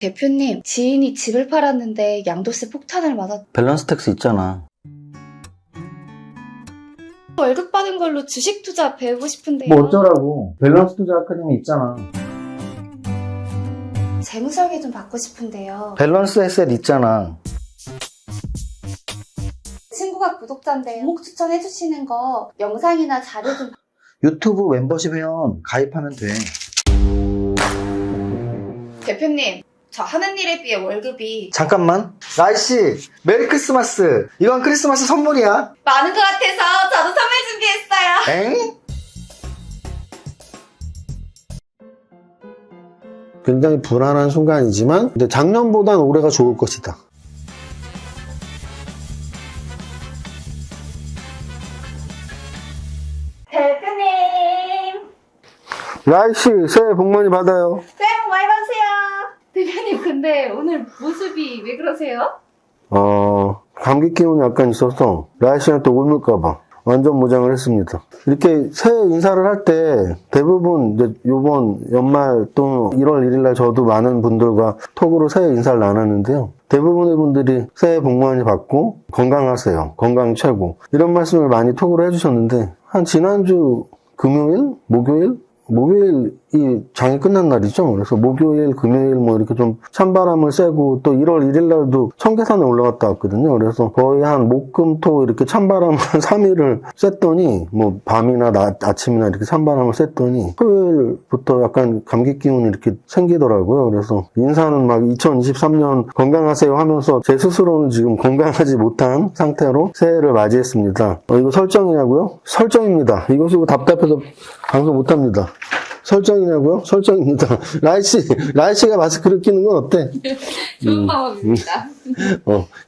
대표님, 지인이 집을 팔았는데 양도세 폭탄을 맞았... 밸런스 텍스 있잖아. 월급 받은 걸로 주식 투자 배우고 싶은데요. 뭐 어쩌라고. 밸런스 투자 아카데미 있잖아. 재무설계 좀 받고 싶은데요. 밸런스 에셋 있잖아. 친구가 구독자인데 종목 추천해주시는 거 영상이나 자료 좀... 유튜브 멤버십 회원 가입하면 돼. 대표님, 저 하는 일에 비해 월급이 잠깐만. 라이씨, 메리 크리스마스. 이건 크리스마스 선물이야. 많은 것 같아서 저도 선물 준비했어요. 엥? 굉장히 불안한 순간이지만 근데 작년보단 올해가 좋을 것이다. 대표님, 라이씨 새해 복 많이 받아요. 새해 복 많이 받으세요. 대표님, 근데 오늘 모습이 왜 그러세요? 감기 기운이 약간 있어서 라이씨는 또 울물까봐 완전 무장을 했습니다. 이렇게 새해 인사를 할 때 대부분 이제 요번 연말 또 1월 1일날 저도 많은 분들과 톡으로 새해 인사를 나눴는데요. 대부분의 분들이 새해 복 많이 받고 건강하세요. 건강 최고. 이런 말씀을 많이 톡으로 해주셨는데 한 지난주 금요일? 목요일이 장이 끝난 날이죠. 그래서 목요일, 금요일 뭐 이렇게 좀 찬바람을 쐬고 또 1월 1일 날도 청계산에 올라갔다 왔거든요. 그래서 거의 한 목, 금, 토 이렇게 찬바람 한 3일을 쐈더니 뭐 밤이나 아침이나 이렇게 찬바람을 쐈더니 토요일부터 약간 감기 기운이 이렇게 생기더라고요. 그래서 인사는 막 2023년 건강하세요 하면서 제 스스로는 지금 건강하지 못한 상태로 새해를 맞이했습니다. 이거 설정이냐고요? 설정입니다. 이거 쓰고 답답해서 방송 못합니다. 설정이냐고요? 설정입니다. 라이씨가 마스크를 끼는 건 어때? 좋은 방법입니다.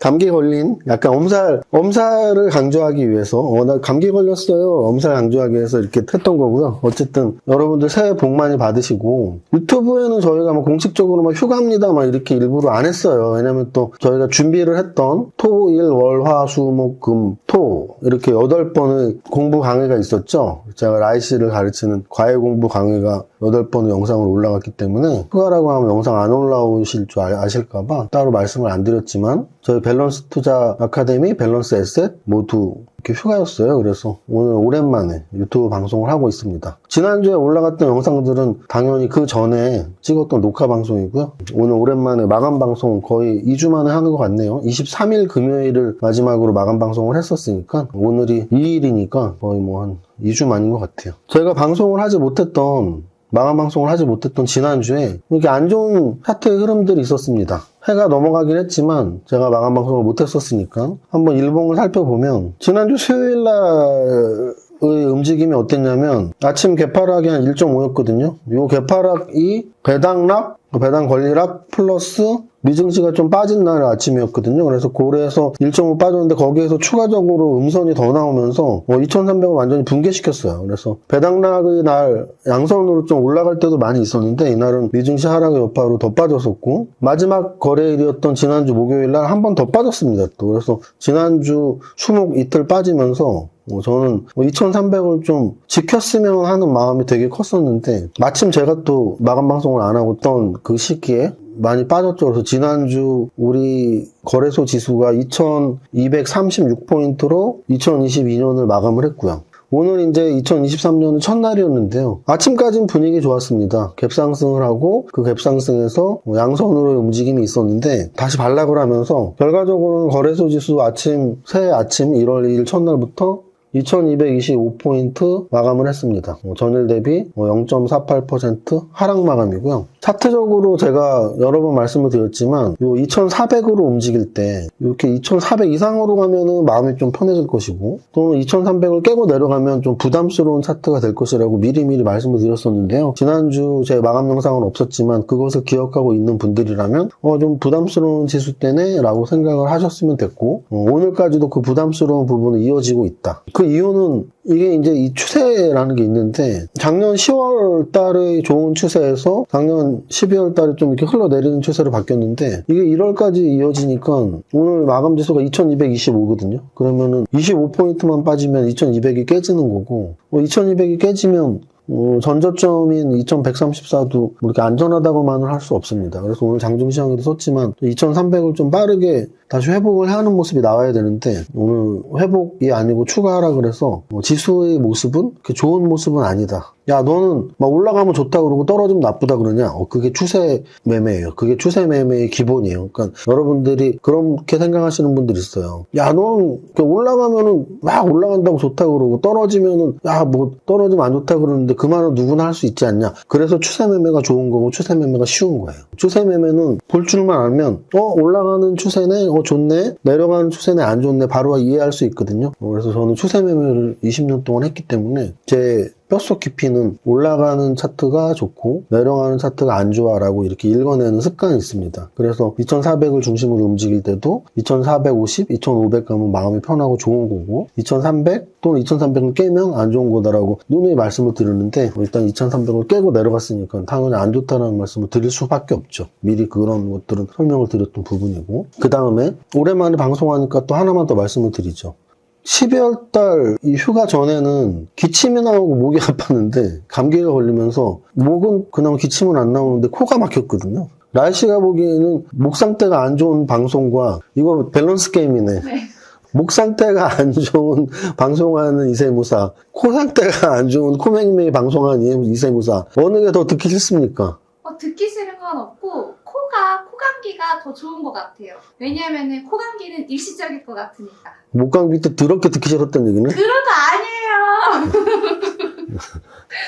감기 걸린, 약간 엄살을 강조하기 위해서, 나 감기 걸렸어요. 엄살 강조하기 위해서 이렇게 했던 거고요. 어쨌든, 여러분들 새해 복 많이 받으시고, 유튜브에는 저희가 뭐 공식적으로 막 휴가입니다. 막 이렇게 일부러 안 했어요. 왜냐면 또 저희가 준비를 했던 토, 일, 월, 화, 수, 목, 금, 토, 이렇게 8번의 공부 강의가 있었죠. 제가 라이씨를 가르치는 과외 공부 강의가 8번의 영상으로 올라갔기 때문에 휴가라고 하면 영상 안 올라오실 줄 아실까봐 따로 말씀을 안 드렸지만 저희 밸런스 투자 아카데미, 밸런스 에셋 모두 이렇게 휴가였어요. 그래서 오늘 오랜만에 유튜브 방송을 하고 있습니다. 지난주에 올라갔던 영상들은 당연히 그 전에 찍었던 녹화 방송이고요. 오늘 오랜만에 마감 방송 거의 2주 만에 하는 것 같네요. 23일 금요일을 마지막으로 마감 방송을 했었으니까 오늘이 2일이니까 거의 뭐 한 2주 만인 것 같아요. 저희가 방송을 하지 못했던 마감 방송을 하지 못했던 지난주에 이렇게 안 좋은 차트의 흐름들이 있었습니다. 해가 넘어가긴 했지만 제가 마감 방송을 못했었으니까 한번 일봉을 살펴보면 지난주 수요일날의 움직임이 어땠냐면 아침 개파락이 한 1.5였거든요. 이 개파락이 배당 권리락 플러스 미증시가 좀 빠진 날 아침이었거든요. 그래서 고래에서 1.5 빠졌는데 거기에서 추가적으로 음선이 더 나오면서 2,300을 완전히 붕괴시켰어요. 그래서 배당락의 날 양선으로 좀 올라갈 때도 많이 있었는데 이날은 미증시 하락의 여파로 더 빠졌었고 마지막 거래일이었던 지난주 목요일 날 한 번 더 빠졌습니다. 또 그래서 지난주 수목 이틀 빠지면서 저는 2,300을 좀 지켰으면 하는 마음이 되게 컸었는데 마침 제가 또 마감 방송을 안 하고 있던 그 시기에 많이 빠졌죠. 그래서 지난주 우리 거래소 지수가 2,236포인트로 2022년을 마감을 했고요. 오늘 이제 2023년은 첫날이었는데요. 아침까지는 분위기 좋았습니다. 갭상승을 하고 그 갭상승에서 양선으로의 움직임이 있었는데 다시 반락을 하면서 결과적으로는 거래소 지수 새해 아침 1월 2일 첫날부터 2225포인트 마감을 했습니다. 전일 대비 0.48% 하락 마감이고요. 차트적으로 제가 여러 번 말씀을 드렸지만 요 2400으로 움직일 때 이렇게 2400 이상으로 가면은 마음이 좀 편해질 것이고 또는 2300을 깨고 내려가면 좀 부담스러운 차트가 될 것이라고 미리미리 말씀을 드렸었는데요. 지난주 제 마감 영상은 없었지만 그것을 기억하고 있는 분들이라면 좀 부담스러운 지수대네 라고 생각을 하셨으면 됐고 오늘까지도 그 부담스러운 부분은 이어지고 있다. 그 이유는 이게 이제 이 추세라는 게 있는데 작년 10월 달의 좋은 추세에서 작년 12월 달에 좀 이렇게 흘러내리는 추세로 바뀌었는데 이게 1월까지 이어지니까 오늘 마감 지수가 2225거든요. 그러면은 25포인트만 빠지면 2200이 깨지는 거고 2200이 깨지면 전저점인 2134도 이렇게 안전하다고만은 할 수 없습니다. 그래서 오늘 장중 시황에도 썼지만 2300을 좀 빠르게 다시 회복을 하는 모습이 나와야 되는데 오늘 회복이 아니고 추가하라 그래서 지수의 모습은 그렇게 좋은 모습은 아니다. 야, 너는 막 올라가면 좋다 그러고 떨어지면 나쁘다 그러냐? 그게 추세 매매예요. 그게 추세 매매의 기본이에요. 그러니까 여러분들이 그렇게 생각하시는 분들이 있어요. 야, 너는 올라가면은 막 올라간다고 좋다 그러고 떨어지면은 야, 뭐 떨어지면 안 좋다 그러는데 그 말은 누구나 할 수 있지 않냐? 그래서 추세 매매가 좋은 거고 추세 매매가 쉬운 거예요. 추세 매매는 볼 줄만 알면 올라가는 추세네, 좋네, 내려가는 추세네, 안 좋네 바로 이해할 수 있거든요. 그래서 저는 추세 매매를 20년 동안 했기 때문에 제 뼛속 깊이는 올라가는 차트가 좋고 내려가는 차트가 안 좋아라고 이렇게 읽어내는 습관이 있습니다. 그래서 2400을 중심으로 움직일 때도 2450, 2500 가면 마음이 편하고 좋은 거고 2300 또는 2300을 깨면 안 좋은 거다라고 누누이 말씀을 드리는데 일단 2300을 깨고 내려갔으니까 당연히 안 좋다라는 말씀을 드릴 수밖에 없죠. 미리 그런 것들은 설명을 드렸던 부분이고 그 다음에 오랜만에 방송하니까 또 하나만 더 말씀을 드리죠. 12월 달 이 휴가 전에는 기침이 나오고 목이 아팠는데 감기가 걸리면서 목은 그나마 기침은 안 나오는데 코가 막혔거든요. 날씨가 보기에는 목 상태가 안 좋은 방송과 이거 밸런스 게임이네. 네. 목 상태가 안 좋은 방송하는 이세무사, 코 상태가 안 좋은 코맹맹이 방송하는 이세무사 어느 게 더 듣기 싫습니까? 듣기 싫은 건 없고 코감기가 더 좋은 것 같아요. 왜냐하면 코감기는 일시적일 것 같으니까. 목감기 때 더럽게 듣기 싫었던 얘기는? 그런 거 아니에요.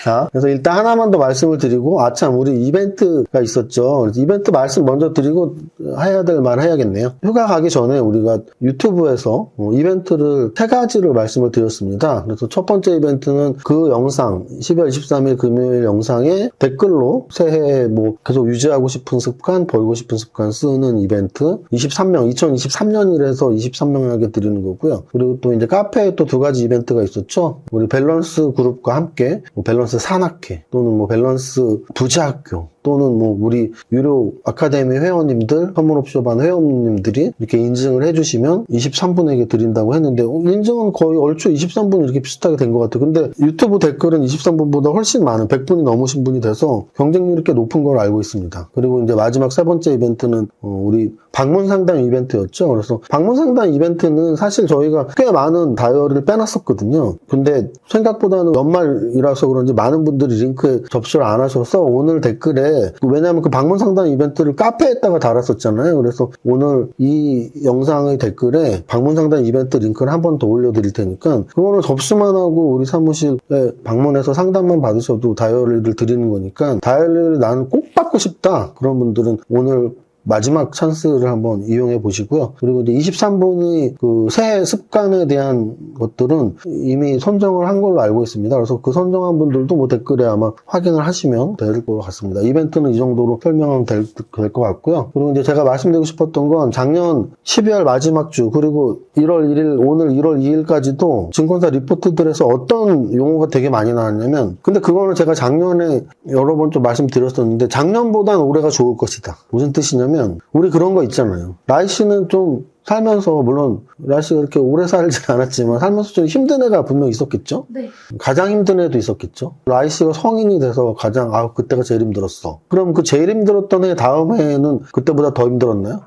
자, 그래서 일단 하나만 더 말씀을 드리고, 아참, 우리 이벤트가 있었죠. 이벤트 말씀 먼저 드리고, 해야 될 말 해야겠네요. 휴가 가기 전에 우리가 유튜브에서 이벤트를 3가지를 말씀을 드렸습니다. 그래서 첫 번째 이벤트는 그 영상, 12월 23일 금요일 영상에 댓글로 새해 계속 유지하고 싶은 습관, 벌고 싶은 습관 쓰는 이벤트, 2023년이라서 23명에게 드리는 거고요. 그리고 또 이제 카페에 또 2가지 이벤트가 있었죠. 우리 밸런스 그룹과 함께, 밸런스 산학회 또는 밸런스 부자학교 또는 우리 유료 아카데미 회원님들, 선물옵션반 회원님들이 이렇게 인증을 해주시면 23분에게 드린다고 했는데 인증은 거의 얼추 23분 이렇게 비슷하게 된 것 같아요. 근데 유튜브 댓글은 23분보다 훨씬 많은 100분이 넘으신 분이 돼서 경쟁률이 꽤 높은 걸 알고 있습니다. 그리고 이제 마지막 3번째 이벤트는 우리 방문 상담 이벤트였죠. 그래서 방문 상담 이벤트는 사실 저희가 꽤 많은 다이어리를 빼놨었거든요. 근데 생각보다는 연말이라서 그런지 많은 분들이 링크에 접수를 안 하셔서 오늘 댓글에 왜냐하면 그 방문 상담 이벤트를 카페에다가 달았었잖아요. 그래서 오늘 이 영상의 댓글에 방문 상담 이벤트 링크를 한 번 더 올려드릴 테니까 그거는 접수만 하고 우리 사무실에 방문해서 상담만 받으셔도 다이어리를 드리는 거니까 다이어리를 나는 꼭 받고 싶다. 그런 분들은 오늘 마지막 찬스를 한번 이용해 보시고요. 그리고 이제 23분의 그 새해 습관에 대한 것들은 이미 선정을 한 걸로 알고 있습니다. 그래서 그 선정한 분들도 댓글에 아마 확인을 하시면 될 것 같습니다. 이벤트는 이 정도로 설명하면 될 것 같고요. 그리고 이제 제가 말씀드리고 싶었던 건 작년 12월 마지막 주 그리고 1월 1일 오늘 1월 2일까지도 증권사 리포트들에서 어떤 용어가 되게 많이 나왔냐면 근데 그거는 제가 작년에 여러 번 좀 말씀드렸었는데 작년보단 올해가 좋을 것이다. 무슨 뜻이냐면 우리 그런 거 있잖아요. 라이 씨는 좀 살면서 물론 라이 씨가 그렇게 오래 살지 않았지만 살면서 좀 힘든 애가 분명 있었겠죠? 네. 가장 힘든 애도 있었겠죠? 라이 씨가 성인이 돼서 가장 그때가 제일 힘들었어. 그럼 그 제일 힘들었던 해 다음 해에는 그때보다 더 힘들었나요?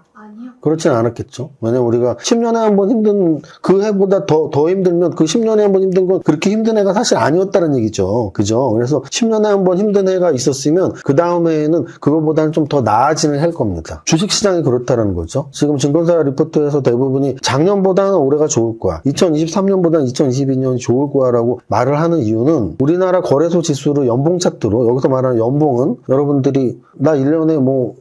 그렇진 않았겠죠. 왜냐면 우리가 10년에 한 번 힘든 그 해보다 더 힘들면 그 10년에 한 번 힘든 건 그렇게 힘든 해가 사실 아니었다는 얘기죠. 그죠? 그래서 10년에 한 번 힘든 해가 있었으면 그 다음 해에는 그거보다는 좀 더 나아지는 해일 겁니다. 주식시장이 그렇다는 거죠. 지금 증권사 리포트에서 대부분이 작년보다는 올해가 좋을 거야. 2023년보다는 2022년이 좋을 거야 라고 말을 하는 이유는 우리나라 거래소 지수를 연봉 차트로 여기서 말하는 연봉은 여러분들이 나 1년에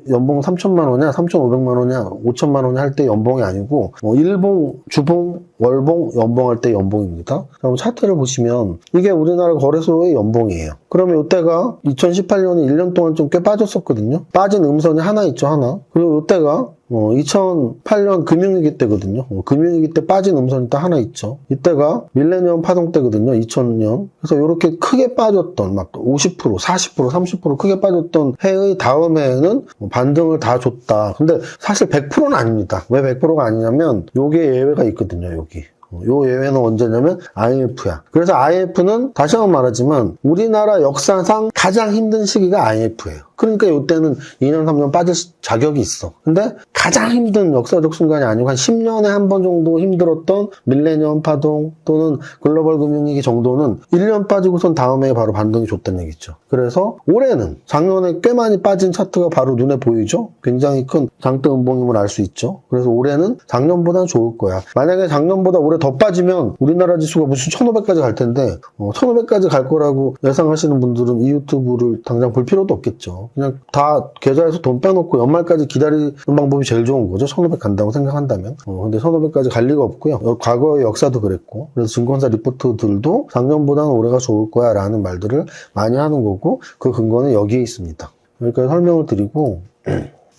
연봉 3천만 원이야, 3,500만 원이야, 5천만 원이 할 때 연봉이 아니고 일봉, 주봉, 월봉, 연봉할 때 연봉입니다. 그럼 차트를 보시면 이게 우리나라 거래소의 연봉이에요. 그러면 이때가 2018년에 1년 동안 좀 꽤 빠졌었거든요. 빠진 음선이 하나 있죠, 하나. 그리고 이때가 2008년 금융위기 때거든요. 금융위기 때 빠진 음선이 또 하나 있죠. 이때가 밀레니엄 파동 때거든요. 2000년. 그래서 이렇게 크게 빠졌던 막 50%, 40%, 30% 크게 빠졌던 해의 다음 해에는 반등을 다 줬다. 근데 사실 100%는 아닙니다. 왜 100%가 아니냐면 여기에 예외가 있거든요. 여기. 요 예외는 언제냐면 IMF야. 그래서 IMF는 다시 한번 말하지만 우리나라 역사상 가장 힘든 시기가 IMF예요. 그러니까 이때는 2년, 3년 빠질 자격이 있어. 근데 가장 힘든 역사적 순간이 아니고 한 10년에 한 번 정도 힘들었던 밀레니엄 파동 또는 글로벌 금융위기 정도는 1년 빠지고선 다음에 바로 반등이 줬다는 얘기죠. 그래서 올해는 작년에 꽤 많이 빠진 차트가 바로 눈에 보이죠? 굉장히 큰 장대 음봉임을 알 수 있죠. 그래서 올해는 작년보다는 좋을 거야. 만약에 작년보다 올해 더 빠지면 우리나라 지수가 무슨 1500까지 갈 텐데 1500까지 갈 거라고 예상하시는 분들은 이 유튜브를 당장 볼 필요도 없겠죠. 그냥 다 계좌에서 돈 빼놓고 연말까지 기다리는 방법이 제일 좋은 거죠. 1500 간다고 생각한다면. 근데 1500까지 갈 리가 없고요. 과거의 역사도 그랬고. 그래서 증권사 리포트들도 작년보다는 올해가 좋을 거야 라는 말들을 많이 하는 거고 그 근거는 여기에 있습니다. 여기까지 설명을 드리고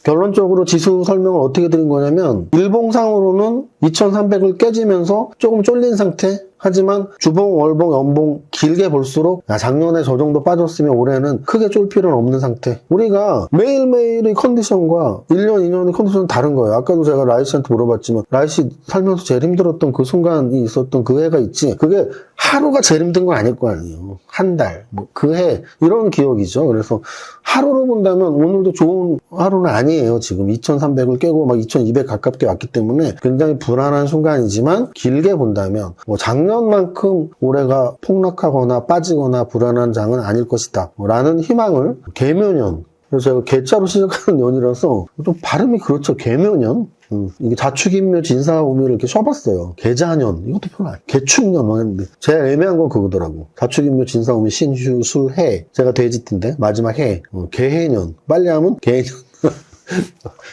결론적으로 지수 설명을 어떻게 드린 거냐면 일봉상으로는 2300을 깨지면서 조금 쫄린 상태. 하지만 주봉, 월봉, 연봉 길게 볼수록 작년에 저 정도 빠졌으면 올해는 크게 쫄 필요는 없는 상태. 우리가 매일매일의 컨디션과 1년, 2년의 컨디션은 다른 거예요. 아까도 제가 라이 씨한테 물어봤지만 라이 씨 살면서 제일 힘들었던 그 순간이 있었던 그 해가 있지. 그게 하루가 제일 힘든 건 아닐 거 아니에요. 한 달, 그 해 이런 기억이죠. 그래서 하루로 본다면 오늘도 좋은 하루는 아니에요. 지금 2300을 깨고 막 2200 가깝게 왔기 때문에 굉장히 불안한 순간이지만 길게 본다면 작년만큼 올해가 폭락하거나 빠지거나 불안한 장은 아닐 것이다 라는 희망을 개묘년, 그래서 제가 개자로 시작하는 년이라서 좀 발음이 그렇죠. 개묘년. 이게 자축인묘 진사오묘를 이렇게 써봤어요. 개자년 이것도 별로 아니에요. 개축년 막 했는데 제일 애매한 건 그거더라고. 자축인묘 진사오묘 신휴 술해, 제가 돼지띠인데 마지막 해 개해년, 빨리 하면 개해년.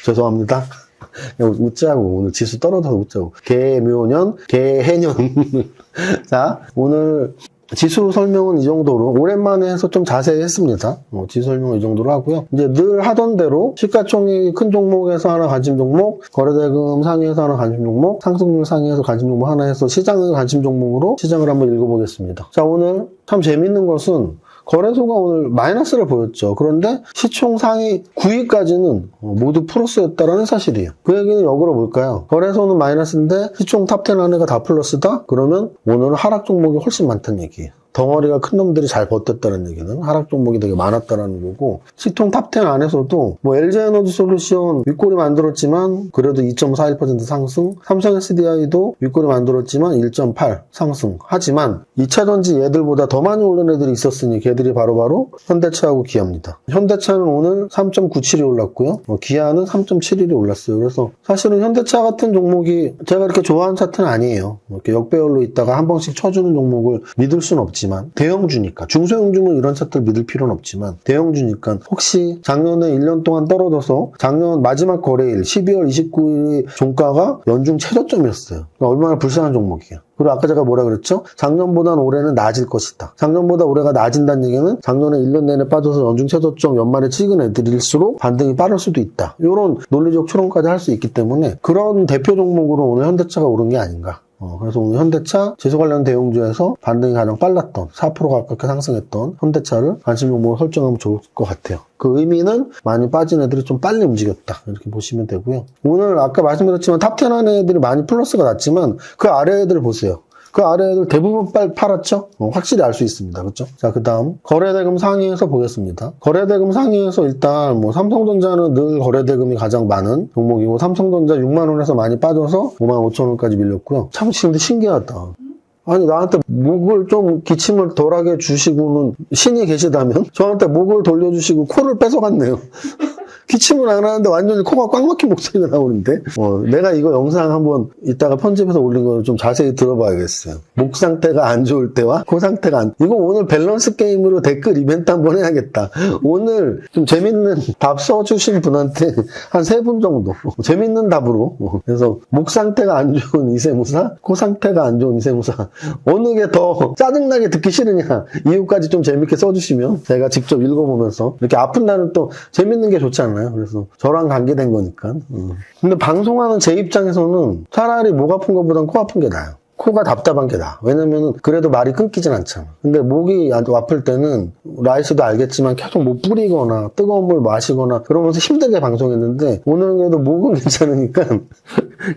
죄송합니다. 웃자고 오늘 지수 떨어져서 웃자고. 개묘년 개해년. 자, 오늘 지수 설명은 이 정도로 오랜만에 해서 좀 자세히 했습니다. 지수 설명은 이 정도로 하고요. 이제 늘 하던 대로 시가총액 큰 종목에서 하나 관심 종목, 거래대금 상위에서 하나 관심 종목, 상승률 상위에서 관심 종목 하나 해서 시장을 관심 종목으로 시장을 한번 읽어보겠습니다. 자, 오늘 참 재밌는 것은 거래소가 오늘 마이너스를 보였죠. 그런데 시총 상위 9위까지는 모두 플러스였다라는 사실이에요. 그 얘기는 역으로 뭘까요? 거래소는 마이너스인데 시총 탑10 안에가 다 플러스다? 그러면 오늘은 하락 종목이 훨씬 많다는 얘기예요. 덩어리가 큰 놈들이 잘 버텼다는 얘기는 하락 종목이 되게 많았다는 거고, 시총 탑10 안에서도 뭐 LG에너지 솔루션 윗골이 만들었지만 그래도 2.41% 상승, 삼성 SDI도 윗골이 만들었지만 1.8 상승. 하지만 2차전지 얘들보다 더 많이 오른 애들이 있었으니 걔들이 바로바로 현대차하고 기아입니다. 현대차는 오늘 3.97이 올랐고요. 기아는 3.71이 올랐어요. 그래서 사실은 현대차 같은 종목이 제가 이렇게 좋아하는 차트는 아니에요. 이렇게 역배열로 있다가 한 번씩 쳐주는 종목을 믿을 수는 없지만 대형주니까, 중소형주는 이런 차트를 믿을 필요는 없지만 대형주니까 혹시 작년에 1년 동안 떨어져서 작년 마지막 거래일 12월 29일 종가가 연중 최저점이었어요. 그러니까 얼마나 불쌍한 종목이에요. 그리고 아까 제가 뭐라 그랬죠? 작년보다는 올해는 낮을 것이다. 작년보다 올해가 낮은다는 얘기는 작년에 1년 내내 빠져서 연중 최저점 연말에 찍은 애들일수록 반등이 빠를 수도 있다. 이런 논리적 추론까지 할 수 있기 때문에 그런 대표 종목으로 오늘 현대차가 오른 게 아닌가. 그래서 오늘 현대차 지수 관련 대형주에서 반등이 가장 빨랐던 4% 가깝게 상승했던 현대차를 관심 종목으로 설정하면 좋을 것 같아요. 그 의미는 많이 빠진 애들이 좀 빨리 움직였다 이렇게 보시면 되고요. 오늘 아까 말씀드렸지만 탑10 안에 애들이 많이 플러스가 났지만 그 아래 애들 보세요. 그 아래 애들 대부분 팔았죠? 확실히 알 수 있습니다. 그렇죠? 자, 그 다음 거래대금 상위에서 보겠습니다. 거래대금 상위에서 일단 뭐 삼성전자는 늘 거래대금이 가장 많은 종목이고 삼성전자 6만 원에서 많이 빠져서 5만 5천 원까지 밀렸고요. 참 근데 신기하다. 아니, 나한테 목을 좀 기침을 덜하게 주시고는 신이 계시다면 저한테 목을 돌려주시고 코를 뺏어갔네요. 기침은 안 하는데 완전히 코가 꽉 막힌 목소리가 나오는데 내가 이거 영상 한번 이따가 편집해서 올린 거 좀 자세히 들어봐야겠어요. 목 상태가 안 좋을 때와 코 상태가 안, 이거 오늘 밸런스 게임으로 댓글 이벤트 한번 해야겠다. 오늘 좀 재밌는 답 써주신 분한테 한 3분 정도 재밌는 답으로, 그래서 목 상태가 안 좋은 이세무사, 코 상태가 안 좋은 이세무사 어느 게 더 짜증나게 듣기 싫으냐 이유까지 좀 재밌게 써주시면 제가 직접 읽어보면서, 이렇게 아픈 날은 또 재밌는 게 좋지 않나요? 그래서 저랑 관계된 거니까. 근데 방송하는 제 입장에서는 차라리 목 아픈 것보단 코 아픈 게 나아요. 코가 답답한 게 나아. 왜냐면은 그래도 말이 끊기진 않잖아. 근데 목이 아플 때는 라이스도 알겠지만 계속 뭐 뿌리거나 뜨거운 물 마시거나 그러면서 힘들게 방송했는데 오늘은 그래도 목은 괜찮으니까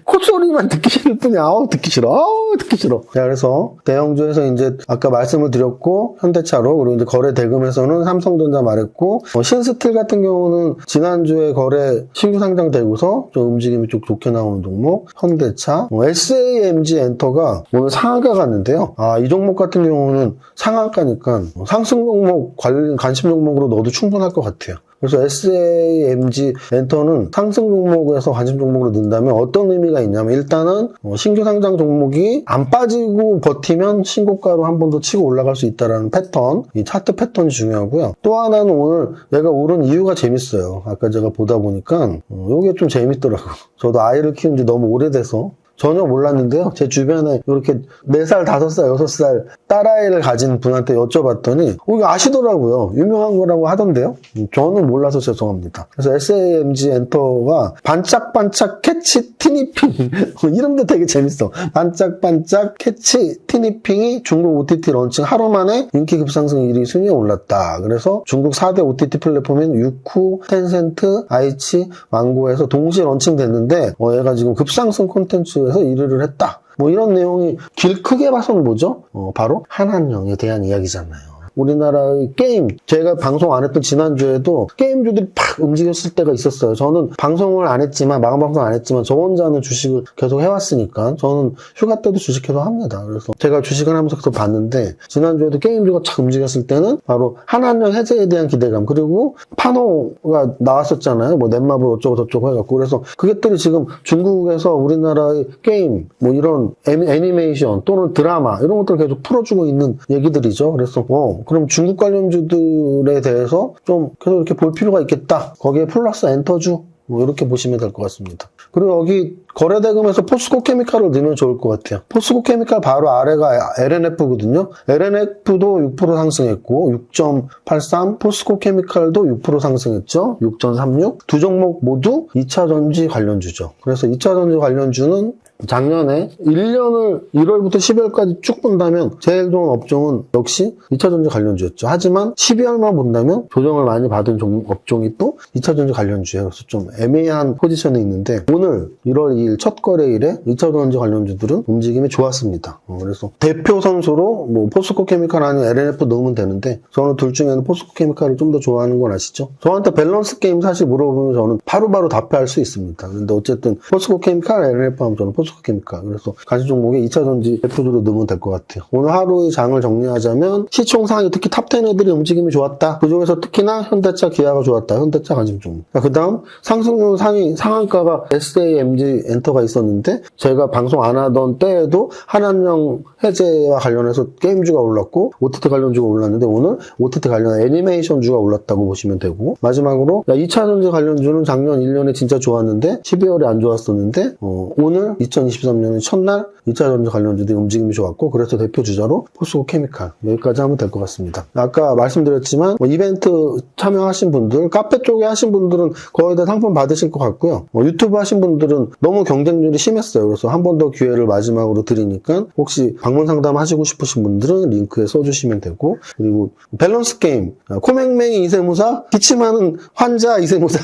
콧소리만 듣기 싫을 뿐이야. 듣기 싫어. 듣기 싫어. 자, 그래서 대형주에서 이제 아까 말씀을 드렸고 현대차로 그리고 이제 거래 대금에서는 삼성전자 말했고 신스틸 같은 경우는 지난주에 거래 신규 상장되고서 좀 움직임이 좀 좋게 나오는 종목 현대차 SAMG 엔터가 오늘 상한가 갔는데요. 이 종목 같은 경우는 상한가니까 상승 종목 관심 종목으로 넣어도 충분할 것 같아요. 그래서 SAMG 엔터는 상승 종목에서 관심 종목으로 넣는다면 어떤 의미가 있냐면 일단은 신규 상장 종목이 안 빠지고 버티면 신고가로 한 번 더 치고 올라갈 수 있다는 패턴, 이 차트 패턴이 중요하고요. 또 하나는 오늘 얘가 오른 이유가 재밌어요. 아까 제가 보다 보니까 이게 좀 재밌더라고요. 저도 아이를 키운 지 너무 오래돼서 전혀 몰랐는데요. 제 주변에 이렇게 4살, 5살, 6살 딸아이를 가진 분한테 여쭤봤더니 이거 아시더라고요. 유명한 거라고 하던데요. 저는 몰라서 죄송합니다. 그래서 SAMG 엔터가 반짝반짝 캐치 티니핑 이름도 되게 재밌어. 반짝반짝 캐치 티니핑이 중국 OTT 런칭 하루 만에 인기 급상승 1위 순위에 올랐다. 그래서 중국 4대 OTT 플랫폼인 유쿠, 텐센트, 아이치, 망고에서 동시에 런칭됐는데 얘가 지금 급상승 콘텐츠 에서 1위를 했다. 뭐 이런 내용이 길 크게 봐서는 뭐죠? 바로 한한령에 대한 이야기잖아요. 우리나라의 게임, 제가 방송 안 했던 지난주에도 게임주들이 팍 움직였을 때가 있었어요. 저는 방송을 안 했지만, 마감 방송 안 했지만, 저 혼자는 주식을 계속 해왔으니까, 저는 휴가 때도 주식 계속 합니다. 그래서 제가 주식을 하면서 계속 봤는데, 지난주에도 게임주가 착 움직였을 때는 바로 한한령 해제에 대한 기대감, 그리고 파노가 나왔었잖아요. 뭐 넷마블 어쩌고 저쩌고 해갖고. 그래서 그것들이 지금 중국에서 우리나라의 게임, 뭐 이런 애니메이션 또는 드라마, 이런 것들을 계속 풀어주고 있는 얘기들이죠. 그래서 그럼 중국 관련주들에 대해서 좀 계속 이렇게 볼 필요가 있겠다. 거기에 플러스 엔터주 뭐 이렇게 보시면 될 것 같습니다. 그리고 여기 거래대금에서 포스코 케미칼을 넣으면 좋을 것 같아요. 포스코 케미칼 바로 아래가 LNF거든요. LNF도 6% 상승했고 6.83, 포스코 케미칼도 6% 상승했죠. 6.36. 두 종목 모두 2차전지 관련주죠. 그래서 2차전지 관련주는 작년에 1년을 1월부터 12월까지 쭉 본다면 제일 좋은 업종은 역시 2차전지 관련주였죠. 하지만 12월만 본다면 조정을 많이 받은 업종이 또 2차전지 관련주예요. 그래서 좀 애매한 포지션에 있는데 오늘 1월 2일 첫 거래일에 2차전지 관련주들은 움직임이 좋았습니다. 그래서 대표 선수로 뭐 포스코 케미칼 아니면 LNF 넣으면 되는데 저는 둘 중에는 포스코 케미칼을 좀 더 좋아하는 건 아시죠? 저한테 밸런스 게임 사실 물어보면 저는 바로바로 답할 수 있습니다. 근데 어쨌든 포스코 케미칼, LNF 하면 저는 포스코 케미칼. 그래서 관심 종목에 2차전지 대표주로 넣으면 될 것 같아요. 오늘 하루의 장을 정리하자면 시총 상위 특히 탑10 애들이 움직임이 좋았다. 그 중에서 특히나 현대차, 기아가 좋았다. 현대차 관심 종목. 그 다음 상승률 상위 상한가가 SAMG 엔터가 있었는데 제가 방송 안 하던 때에도 한한령 해제와 관련해서 게임주가 올랐고 OTT 관련주가 올랐는데 오늘 OTT 관련 애니메이션주가 올랐다고 보시면 되고 마지막으로 2차전지 관련주는 작년 1년에 진짜 좋았는데 12월에 안 좋았었는데 오늘 2023년은 첫날 2차전지 관련주들이 움직임이 좋았고 그래서 대표 주자로 포스코 케미칼 여기까지 하면 될 것 같습니다. 아까 말씀드렸지만 이벤트 참여하신 분들 카페 쪽에 하신 분들은 거의 다 상품 받으실 것 같고요. 유튜브 하신 분들은 너무 경쟁률이 심했어요. 그래서 한 번 더 기회를 마지막으로 드리니까 혹시 방문 상담 하시고 싶으신 분들은 링크에 써주시면 되고 그리고 밸런스 게임 코맹맹이 이세무사 기침하는 환자 이세무사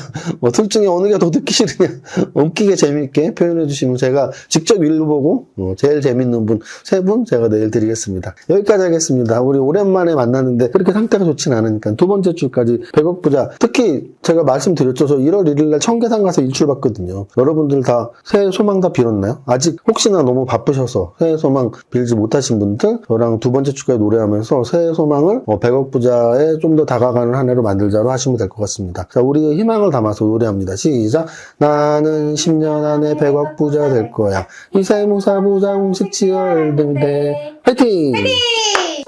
둘 중에 어느 게 더 듣기 싫으냐 웃기게 재미있게 표현해 주시면 제가 직접 일로 보고 제일 재밌는 분 3분 제가 내일 드리겠습니다. 여기까지 하겠습니다. 우리 오랜만에 만났는데 그렇게 상태가 좋진 않으니까 두 번째 주까지 100억 부자 특히 제가 말씀드렸죠. 저 1월 1일날 청계산 가서 일출 봤거든요. 여러분들 다 새해 소망 다 빌었나요? 아직 혹시나 너무 바쁘셔서 새해 소망 빌지 못하신 분들 저랑 두 번째 주까지 노래하면서 새해 소망을 100억 부자에 좀 더 다가가는 한 해로 만들자로 하시면 될 것 같습니다. 자, 우리의 희망을 담아서 노래합니다. 시작. 나는 10년 안에 100억 부자 될 거야. 이세무사 부자 공식 치열등대 화이팅!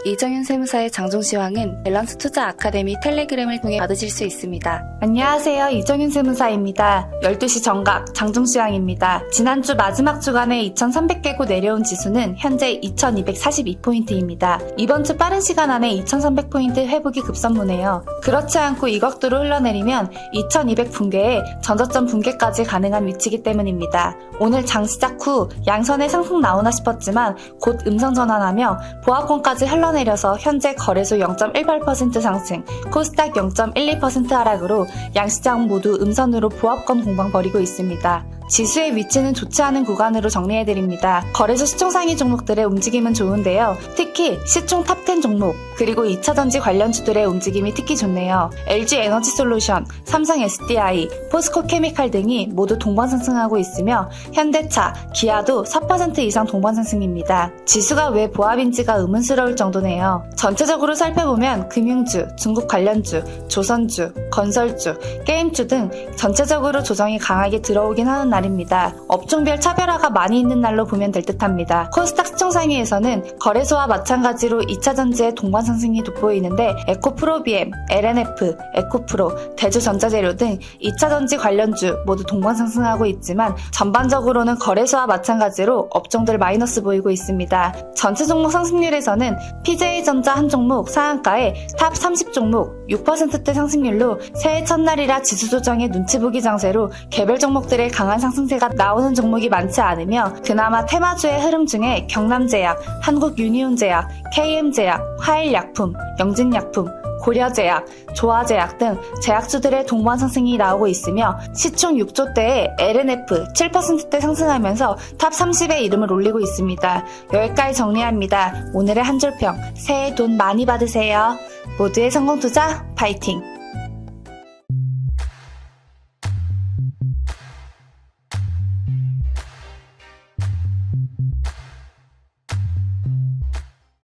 이정현 세무사의 장종시황은 밸런스 투자 아카데미 텔레그램을 통해 받으실 수 있습니다. 안녕하세요. 이정윤 세무사입니다. 12시 정각 장종시황입니다. 지난주 마지막 주간에 2300개고 내려온 지수는 현재 2242포인트입니다. 이번 주 빠른 시간 안에 2300포인트 회복이 급선무네요. 그렇지 않고 이 각도로 흘러내리면 2200 붕괴에 전저점 붕괴까지 가능한 위치이기 때문입니다. 오늘 장 시작 후 양선의 상승 나오나 싶었지만 곧 음성 전환하며 보합권까지 흘러내려서 현재 거래소 0.18% 상승, 코스닥 0.12% 하락으로 양시장 모두 음선으로 보합권 공방 벌이고 있습니다. 지수의 위치는 좋지 않은 구간으로 정리해드립니다. 거래소 시총상위 종목들의 움직임은 좋은데요. 특히 시총 탑10 종목, 그리고 2차전지 관련주들의 움직임이 특히 좋네요. LG 에너지 솔루션, 삼성 SDI, 포스코 케미칼 등이 모두 동반 상승하고 있으며 현대차, 기아도 4% 이상 동반 상승입니다. 지수가 왜 보합인지가 의문스러울 정도네요. 전체적으로 살펴보면 금융주, 중국 관련주, 조선주, 건설주, 게임주 등 전체적으로 조정이 강하게 들어오긴 하는 날입니다. 업종별 차별화가 많이 있는 날로 보면 될 듯합니다. 코스닥 시총상위에서는 거래소와 마찬가지로 2차전지의 동반 상승이 돋보이는데 에코프로비엠, LNF, 에코프로, 대주전자재료 등 2차전지 관련주 모두 동반 상승하고 있지만 전반적으로는 거래소와 마찬가지로 업종들 마이너스 보이고 있습니다. 전체 종목 상승률에서는 PJ전자 한 종목 상한가에 탑 30 종목 6%대 상승률로 새해 첫날이라 지수 조정의 눈치 보기 장세로 개별 종목들의 강한 상승세가 나오는 종목이 많지 않으며 그나마 테마주의 흐름 중에 경남제약, 한국유니온제약, KM제약, 화일약품, 영진약품, 고려제약, 조화제약 등 제약주들의 동반 상승이 나오고 있으며 시총 6조대의 LNF 7%대 상승하면서 탑 30의 이름을 올리고 있습니다. 여기까지 정리합니다. 오늘의 한 줄평, 새해 돈 많이 받으세요. 모두의 성공 투자 파이팅!